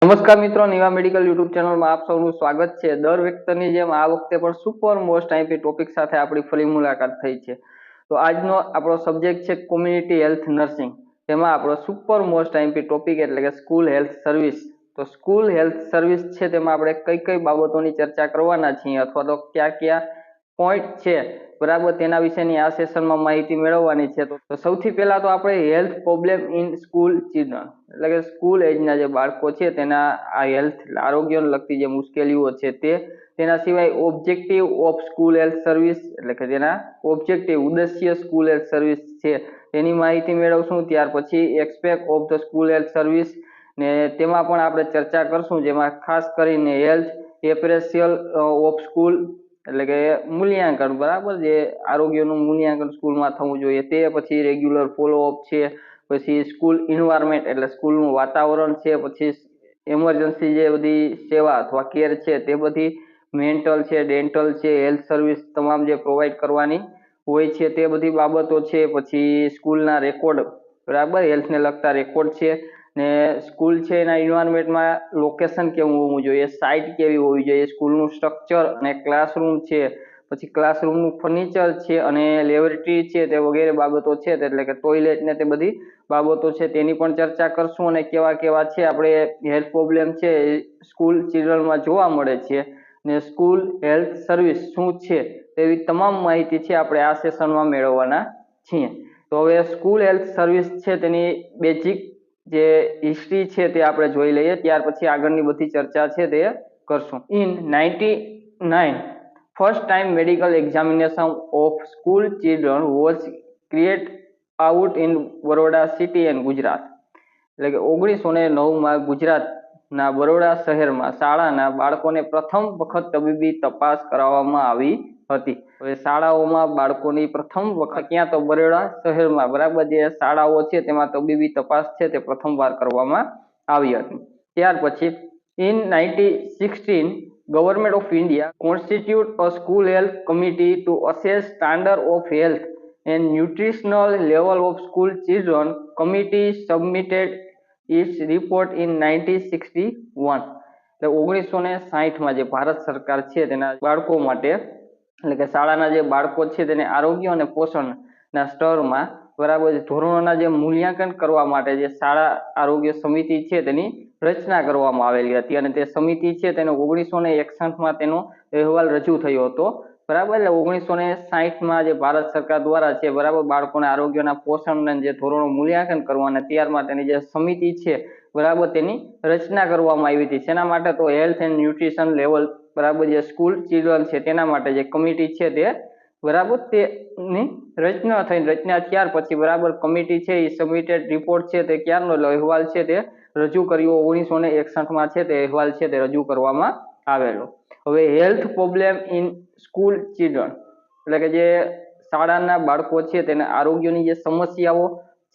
નમસ્કાર મિત્રો, Niva medical YouTube ચેનલમાં આપ સૌનું સ્વાગત છે। દર વખતની જેમ આ વખતે પણ સુપર મોસ્ટ આઈપી ટોપિક સાથે આપણી ફરી મુલાકાત થઈ છે। તો આજનો આપણો સબ્જેક્ટ છે કોમ્યુનિટી હેલ્થ નર્સિંગ। તેમાં આપણો સુપર મોસ્ટ આઈપી ટોપિક એટલે કે સ્કૂલ હેલ્થ સર્વિસ। તો સ્કૂલ હેલ્થ સર્વિસ છે તેમાં આપણે કઈ કઈ બાબતોની ચર્ચા કરવાના છીએ અથવા તો કયા કયા પોઈન્ટ છે બરાબર તેના વિશેની આ સેશનમાં માહિતી મેળવવાની છે। તો સૌથી પહેલા તો આપણે health problem in school children એટલે કે સ્કૂલ એજના જે બાળકો છે તેના આ હેલ્થ આરોગ્યને લગતી જે મુશ્કેલીઓ છે તેના સિવાય objective of school health service એટલે કે તેના ઓબ્જેક્ટિવ ઉદ્દેશ્ય સ્કૂલ હેલ્થ સર્વિસ છે તેની માહિતી મેળવશું। ત્યાર પછી aspect of the school health service ને તેમાં પણ આપણે ચર્ચા કરશું, જેમાં ખાસ કરીને હેલ્થ એપ્રેસિયલ ઓફ સ્કૂલ એટલે કે મૂલ્યાંકન બરાબર જે આરોગ્યનું મૂલ્યાંકન સ્કૂલમાં થવું જોઈએ તે, પછી રેગ્યુલર ફોલોઅપ છે, પછી સ્કૂલ ઇન્વાયરમેન્ટ એટલે સ્કૂલનું વાતાવરણ છે, પછી એમરજન્સી જે બધી સેવા અથવા કેર છે તે બધી, મેન્ટલ છે, ડેન્ટલ છે, હેલ્થ સર્વિસ તમામ જે પ્રોવાઈડ કરવાની હોય છે તે બધી બાબતો છે, પછી સ્કૂલના રેકોર્ડ બરાબર હેલ્થને લગતા રેકોર્ડ છે ને સ્કૂલ છે એના એન્વાયરમેન્ટમાં લોકેશન કેવું હોવું જોઈએ, સાઇટ કેવી હોવી જોઈએ, સ્કૂલનું સ્ટ્રક્ચર અને ક્લાસરૂમ છે, પછી ક્લાસરૂમનું ફર્નિચર છે અને લેબોરેટરી છે તે વગેરે બાબતો છે એટલે કે ટોયલેટ ને તે બધી બાબતો છે તેની પણ ચર્ચા કરશું અને કેવા કેવા છે આપણે હેલ્થ પ્રોબ્લેમ છે સ્કૂલ ચિલ્ડ્રનમાં જોવા મળે છે ને સ્કૂલ હેલ્થ સર્વિસ શું છે તેવી તમામ માહિતી છે આપણે આ સેશનમાં મેળવવાના છીએ। તો હવે સ્કૂલ હેલ્થ સર્વિસ છે તેની બેઝિક જે હિસ્ટ્રી છે તે આપણે જોઈ લઈએ, ત્યાર પછી આગળની બધી ચર્ચા છે તે કરશું। In 1999 first time medical examination of school children was create out in Baroda city and Gujarat એટલે કે 1909 ગુજરાતના બરોડા શહેરમાં શાળાના બાળકોને પ્રથમ વખત તબીબી તપાસ કરાવવામાં આવી હતી। હવે શાળાઓમાં બાળકોની પ્રથમ વખત ક્યાં તો બરોડા શહેરમાં બરાબર જે શાળાઓ છે તેમાં તબીબી તપાસ છે તે પ્રથમવાર કરવામાં આવી હતી। ત્યાર પછી in 1916 government of India constitute a school health committee to assess standard of health and nutritional level of school children. Committee submitted its report in 1961 એટલે 1960માં જે ભારત સરકાર છે તેના બાળકો માટે એટલે કે શાળાના જે બાળકો છે તેને આરોગ્ય અને પોષણના સ્તરમાં બરાબર ધોરણોના જે મૂલ્યાંકન કરવા માટે જે શાળા આરોગ્ય સમિતિ છે તેની રચના કરવામાં આવેલી હતી અને તે સમિતિ છે તેનો 1961માં તેનો અહેવાલ રજૂ થયો હતો બરાબર। એટલે 1960માં જે ભારત સરકાર દ્વારા છે બરાબર બાળકોના આરોગ્યના પોષણના જે ધોરણો મૂલ્યાંકન કરવાના ત્યાર માટેની જે સમિતિ છે બરાબર તેની રચના કરવામાં આવી હતી। શેના માટે? તો હેલ્થ એન્ડ ન્યુટ્રિશન લેવલ બરાબર જે સ્કૂલ ચિલ્ડ્રન છે તેના માટે જે કમિટી છે તે બરાબર તેની રચના થઈ। રચના ત્યાર પછી બરાબર કમિટી છે એ સબમિટેડ રિપોર્ટ છે તે ક્યારનો અહેવાલ છે તે રજૂ કર્યો 1961માં છે તે અહેવાલ છે તે રજૂ કરવામાં આવેલો। હવે health problem in school children એટલે કે જે શાળાના બાળકો છે તેને આરોગ્યની જે સમસ્યાઓ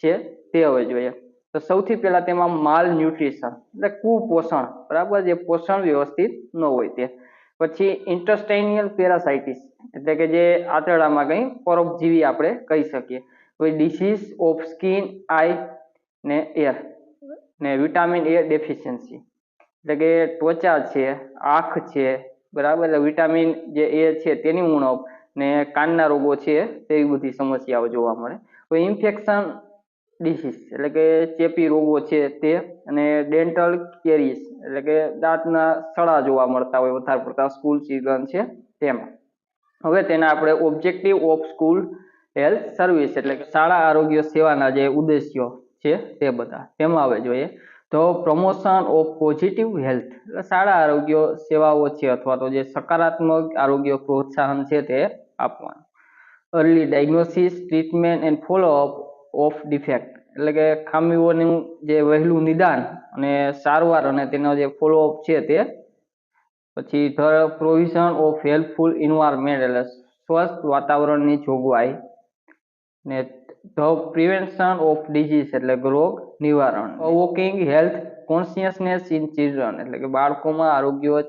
છે તે હવે જોઈએ। તો સૌથી પહેલા તેમાં માલ ન્યુટ્રિશન એટલે કુપોષણ બરાબર જે પોષણ વ્યવસ્થિત ન હોય તે, પછી ઇન્ટેસ્ટાઇનલ પેરાસાઇટિસ એટલે કે જે આંતરડામાં કંઈ પરોપજીવી આપણે કહી શકીએ, કોઈ ડિસીઝ ઓફ સ્કિન, આઈ ને એર ને વિટામિન એ ડેફિશિયન્સી એટલે કે ત્વચા છે, આંખ છે બરાબર એટલે વિટામિન જે એ છે તેની ઉણપ ને કાનના રોગો છે તેવી બધી સમસ્યાઓ જોવા મળે। કોઈ ઇન્ફેક્શન ડિસીઝ એટલે કે ચેપી રોગો છે તે, અને ડેન્ટલ કેરીસ એટલે કે દાંતના સડા જોવા મળતા હોય વધારે પડતા સ્કૂલ ચિલ્ડ્રન છે તેમાં। હવે તેના આપણે objective of school health service એટલે કે શાળા આરોગ્ય સેવાના જે ઉદ્દેશ્યો છે તે બધા તેમાં હવે જોઈએ। તો પ્રમોશન ઓફ પોઝિટિવ હેલ્થ એટલે શાળા આરોગ્ય સેવાઓ છે અથવા તો જે સકારાત્મક આરોગ્ય પ્રોત્સાહન છે તે આપવાનું। Early diagnosis, treatment and follow up of defect એટલે કે ખામીઓનું જે વહેલું નિદાન અને સારવાર અને તેનો જે ફોલોઅપ છે તે, પછી the provision of helpful environment એટલે સ્વસ્થ વાતાવરણની જોગવાઈ ને ધ પ્રિવેન્શન ઓફ ડિઝીઝ એટલે રોગ નિવારણ। અવોકિંગ હેલ્થ કોન્શિયસનેસ ઇન ચિલ્ડ્રન એટલે કે બાળકોમાં આરોગ્ય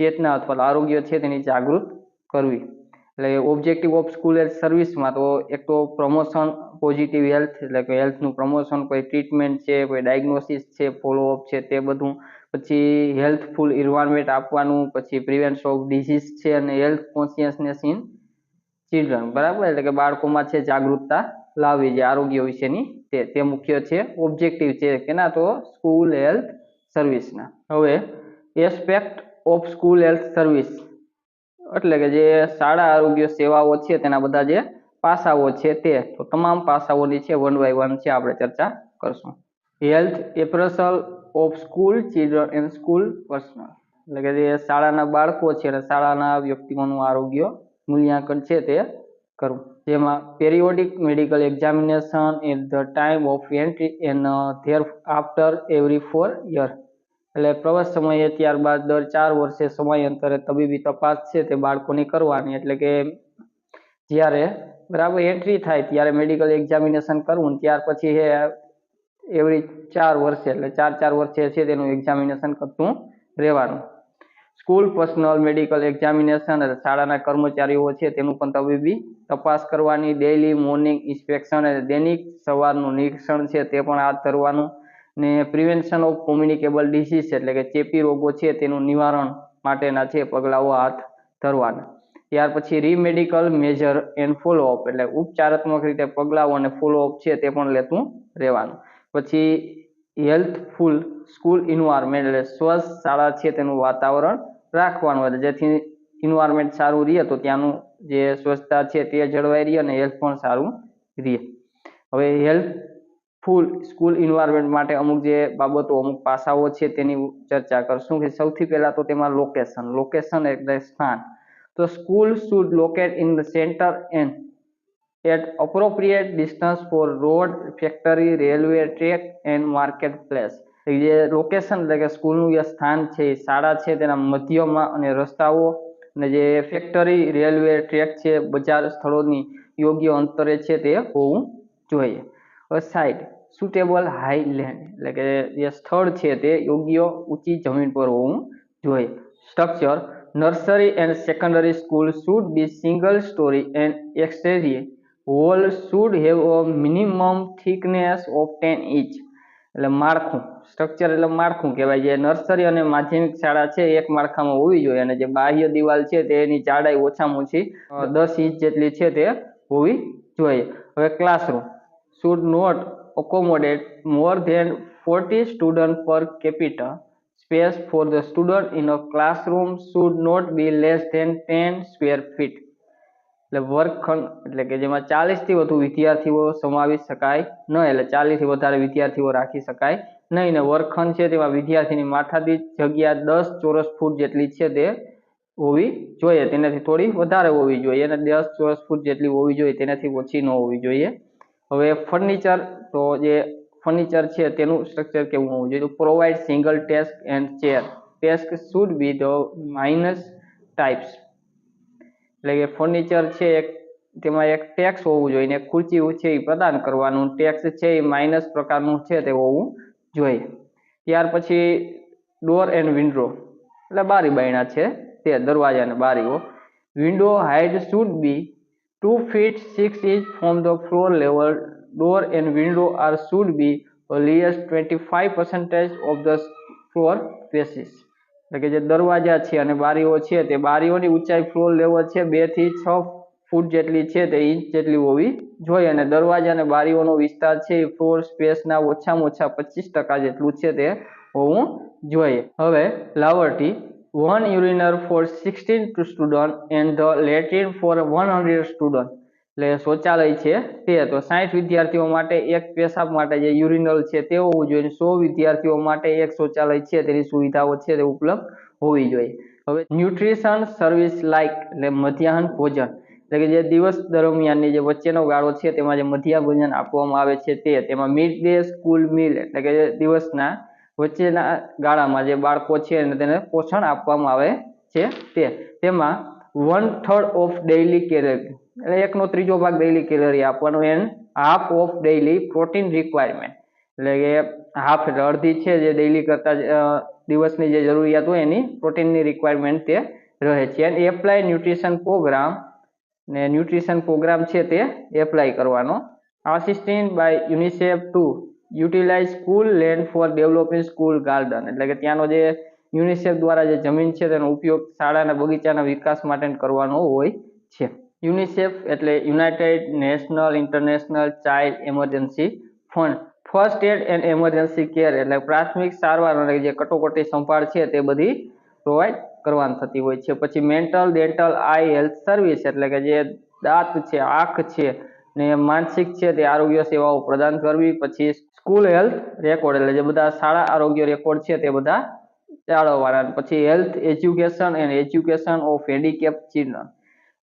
ચેતના અથવા આરોગ્ય છે તેની જાગૃત કરવી। એટલે ઓબ્જેક્ટિવ ઓફ સ્કૂલ હેલ્થ સર્વિસમાં તો એક તો પ્રમોશન પોઝિટિવ હેલ્થ એટલે કે હેલ્થનું પ્રમોશન, કોઈ ટ્રીટમેન્ટ છે, કોઈ ડાયગ્નોસિસ છે, ફોલોઅપ છે, તે બધું. પછી હેલ્થફુલ એન્વાયરમેન્ટ આપવાનું, પછી પ્રિવેન્શન ઓફ ડિસીઝ છે, અને હેલ્થ કોન્શિયસનેસ ઇન ચિલ્ડ્રન, બરાબર, એટલે કે બાળકોમાં છે જાગૃતતા લાવવી છે આરોગ્ય વિશેની, તે મુખ્ય છે ઓબ્જેક્ટિવ છે કેના, તો સ્કૂલ હેલ્થ સર્વિસના. હવે aspect of school health service એટલે કે જે શાળા આરોગ્ય સેવાઓ છે તેના બધા જે પાસાઓ છે તે, તો તમામ પાસાઓની છે વન બાય વન છે આપણે ચર્ચા કરશું. Health appraisal of school children and school personnel એટલે કે જે શાળાના બાળકો છે અને શાળાના વ્યક્તિઓનું આરોગ્ય મૂલ્યાંકન છે તે કરવું, જેમાં periodic medical examination at the time of entry and thereafter every 4 years એટલે પ્રવેશ સમયે, ત્યારબાદ દર 4 વર્ષે સમયાંતરે તબીબી તપાસ છે તે બાળકોની કરવાની. એટલે કે જ્યારે બરાબર એન્ટ્રી થાય ત્યારે મેડિકલ એક્ઝામિનેશન કરવું, ત્યાર પછી એવરી 4 વર્ષે એટલે 4 વર્ષે છે તેનું એક્ઝામિનેશન કરતું રહેવાનું. સ્કૂલ પર્સનલ મેડિકલ એક્ઝામિનેશન એટલે શાળાના કર્મચારીઓ છે તેનું પણ તબીબી તપાસ કરવાની. ડેઇલી મોર્નિંગ ઇન્સ્પેક્શન એટલે દૈનિક સવારનું નિરીક્ષણ છે તે પણ હાથ ધરવાનું. ને પ્રિવેન્શન ઓફ કોમ્યુનિકેબલ ડિસીઝ એટલે કે ચેપી રોગો છે તેનું નિવારણ માટેના છે પગલાઓ હાથ ધરવાના. ત્યાર પછી રીમેડિકલ મેજર એન્ડ ફોલોઅપ એટલે ઉપચારાત્મક રીતે પગલાઓ અને ફોલોઅપ છે તે પણ લેતું રહેવાનું. પછી હેલ્થફુલ સ્કૂલ ઇન્વાયરમેન્ટ એટલે સ્વસ્થ શાળા છે તેનું વાતાવરણ રાખવાનું, એટલે જેથી ઇન્વાયરમેન્ટ સારું રહે તો ત્યાંનું જે સ્વચ્છતા છે તે જળવાઈ રહે અને હેલ્થ પણ સારું રહે. હવે હેલ્થફુલ સ્કૂલ ઇન્વાયરમેન્ટ માટે અમુક જે બાબતો, અમુક પાસાઓ છે તેની ચર્ચા કરશું. કે સૌથી પહેલા તો તેમાં લોકેશન એટલે સ્થાન. તો school should locate in the centre and at appropriate distance for road, factory, railway track and market place. જે લોકેશન એટલે કે સ્કૂલનું જે સ્થાન છે એ શાળા છે તેના મધ્યમાં અને રસ્તાઓ અને જે ફેક્ટરી, રેલવે ટ્રેક છે, બજાર સ્થળોની યોગ્ય અંતરે છે તે હોવું જોઈએ. સાઇડ સુટેબલ હાઈ લેન્ડ એટલે કે જે સ્થળ છે તે યોગ્ય ઊંચી જમીન પર હોવું જોઈએ. Structure nursery and secondary school should be single story and exterior wall should have a minimum thickness of 10 inch એટલે માળખું, સ્ટ્રક્ચર એટલે માળખું કહેવાય. જે નર્સરી અને માધ્યમિક શાળા છે એક માળખામાં હોવી જોઈએ, અને જે બાહ્ય દિવાલ છે તેની જાડાઈ ઓછામાં ઓછી 10 ઇંચ જેટલી છે તે હોવી જોઈએ. હવે classroom should not accommodate more than 40 students per capita. Space for the student in a classroom should not be less than 10 square feet. એટલે વર્ગખંડ એટલે કે જેમાં 40 થી વધુ વિદ્યાર્થીઓ સમાવી શકાય ન, એટલે 40 થી વધારે વિદ્યાર્થીઓ રાખી શકાય નહીં. ને વર્ગખંડ છે તેમાં વિદ્યાર્થીની માથાદીઠ જગ્યા 10 ચોરસ ફૂટ જેટલી છે તે હોવી જોઈએ, તેનાથી થોડી વધારે હોવી જોઈએ, અને 10 ચોરસ ફૂટ જેટલી હોવી જોઈએ, તેનાથી ઓછી ન હોવી જોઈએ. હવે ફર્નિચર, તો જે ફર્નિચર છે તેનું સ્ટ્રક્ચર કેવું હોવું જોઈએ? તો provide single desk and chair. Desk should be the minus types એટલે કે ફર્નિચર છે તેમાં એક ટેક્સ હોવું જોઈએ, એક ખુરચી છે એ પ્રદાન કરવાનું. ટેક્સ છે એ માઇનસ પ્રકારનું છે તે હોવું જોઈએ. ત્યાર પછી ડોર એન્ડ વિન્ડો એટલે બારી બારણા છે તે, દરવાજા અને બારીઓ. Window height should be 2 feet 6 inch from the floor level. Door and window are should be at least 25% of the floor faces. એટલે કે જે દરવાજા છે અને બારીઓ છે તે બારીઓની ઊંચાઈ ફ્લોર લેવલ છે 2 થી 6 ફૂટ જેટલી છે તે ઇંચ જેટલી હોવી જોઈએ, અને દરવાજા અને બારીઓનો વિસ્તાર છે એ ફ્લોર સ્પેસના ઓછામાં ઓછા 25% જેટલું છે તે હોવું જોઈએ. હવે લાવર્ટી 1 urinal for 16 students and the latrine for 100 students એટલે શૌચાલય છે તે તો 60 વિદ્યાર્થીઓ માટે એક પેશાબ માટે જે યુરિનલ છે તે હોવું જોઈએ. 100 વિદ્યાર્થીઓ માટે એક શૌચાલય છે તેની સુવિધાઓ છે તે ઉપલબ્ધ હોવી જોઈએ. હવે ન્યુટ્રિશન સર્વિસ લાઇક એટલે મધ્યાહન ભોજન એટલે કે જે દિવસ દરમિયાનની જે વચ્ચેનો ગાળો છે તેમાં જે મધ્યાહન ભોજન આપવામાં આવે છે તે, તેમાં મિડ ડે સ્કૂલ મીલ એટલે કે દિવસના વચ્ચેના ગાળામાં જે બાળકો છે તેને પોષણ આપવામાં આવે છે તેમાં 1/3 ઓફ ડેઇલી કેલરી એટલે 1/3 ભાગ ડેઇલી કેલરી આપવાનો, and half of daily protein requirement એટલે કે હાફ એટલે અડધી છે જે ડેઇલી કરતા દિવસની જે જરૂરિયાત હોય એની પ્રોટીનની રિક્વાયરમેન્ટ તે રહે છે. એન્ડ એપ્લાય ન્યુટ્રિશન પ્રોગ્રામ ને ન્યુટ્રિશન પ્રોગ્રામ છે તે એપ્લાય કરવાનો assisted by UNICEF to utilize school land for developing school garden, એટલે કે ત્યાંનો જે યુનિસેફ દ્વારા જે જમીન છે તેનો ઉપયોગ શાળાના બગીચાના વિકાસ માટે કરવાનો હોય છે. યુનિસેફ એટલે United national international child emergency fund. First aid and emergency care એટલે પ્રાથમિક સારવાર અને જે કટોકટી સંભાળ છે તે બધી પ્રોવાઈડ કરવાની થતી હોય છે. પછી મેન્ટલ ડેન્ટલ આઈ હેલ્થ સર્વિસ એટલે કે જે દાંત છે, આંખ છે ને માનસિક છે તે આરોગ્ય સેવાઓ પ્રદાન કરવી. પછી સ્કૂલ હેલ્થ રેકોર્ડ એટલે જે બધા શાળા આરોગ્ય રેકોર્ડ છે તે બધા જાળવવાના. પછી health education and education of handicap children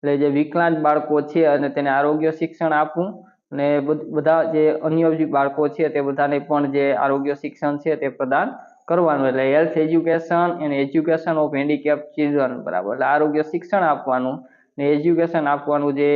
એટલે જે વિકલાંગ બાળકો છે અને તેને આરોગ્ય શિક્ષણ આપવું અને બધા જે અન્ય બાળકો છે તે બધાને પણ જે આરોગ્ય શિક્ષણ છે તે પ્રદાન કરવાનું. એટલે health education and education of handicap children, બરાબર. એટલે આરોગ્ય શિક્ષણ આપવાનું ને એજ્યુકેશન આપવાનું જે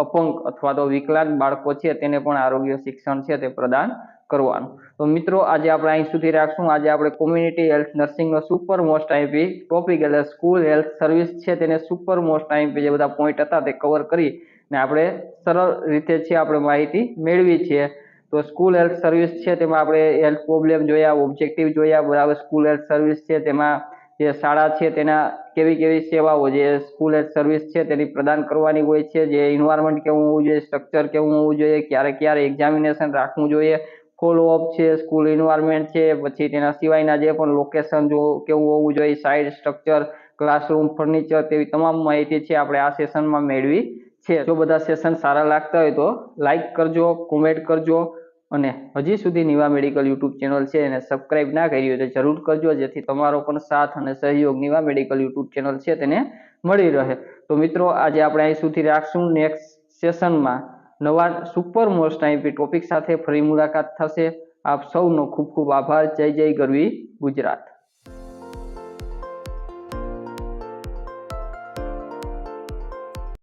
અપંગ અથવા તો વિકલાંગ બાળકો છે તેને પણ આરોગ્ય શિક્ષણ છે તે પ્રદાન કરવાનું. તો મિત્રો આજે આપણે અહીં સુધી રાખશું. આજે આપણે કોમ્યુનિટી હેલ્થ નર્સિંગનો સુપર મોસ્ટ આઈપી ટોપિક એટલે સ્કૂલ હેલ્થ સર્વિસ છે તેને સુપર મોસ્ટ આઈપી જે બધા પોઈન્ટ હતા તે કવર કરી ને આપણે સરળ રીતે છે આપણે માહિતી મેળવી છે. તો સ્કૂલ હેલ્થ સર્વિસ છે તેમાં આપણે હેલ્થ પ્રોબ્લેમ જોયા, ઓબ્જેક્ટિવ જોયા, બરાબર. સ્કૂલ હેલ્થ સર્વિસ છે તેમાં જે શાળા છે તેના કેવી કેવી સેવાઓ જે સ્કૂલ હેલ્થ સર્વિસ છે તેની પ્રદાન કરવાની હોય છે, જે એન્વાયરમેન્ટ કેવું હોવું જોઈએ, સ્ટ્રક્ચર કેવું હોવું જોઈએ, ક્યારે ક્યારે એક્ઝામિનેશન રાખવું જોઈએ, ફોલો અપ છે, સ્કૂલ એન્વાયરમેન્ટ છે, પછી તેના સિવાયના જે પણ લોકેશન જો કેવું હોવું જોઈએ, સાઇડ સ્ટ્રક્ચર, ક્લાસરૂમ, ફર્નિચર, તેવી તમામ માહિતી છે આપણે આ સેશનમાં મેળવી છે. જો બધા સેશન સારા લાગતા હોય તો લાઈક કરજો, કોમેન્ટ કરજો અને હજી સુધી નિવા મેડિકલ યુટ્યુબ ચેનલ છે એને સબસ્ક્રાઇબ ના કરી હોય તો જરૂર કરજો, જેથી તમારો પણ સાથ અને સહયોગ નિવા મેડિકલ યુટ્યુબ ચેનલ છે તેને મળી રહે. તો મિત્રો આજે આપણે અહીં સુધી રાખશું. નેક્સ્ટ સેશનમાં નવા સુપર મોસ્ટ આઈપી ટોપિક સાથે ફરી મુલાકાત થશે. આપ સૌનો ખૂબ ખૂબ આભાર. જય જય ગરવી ગુજરાત.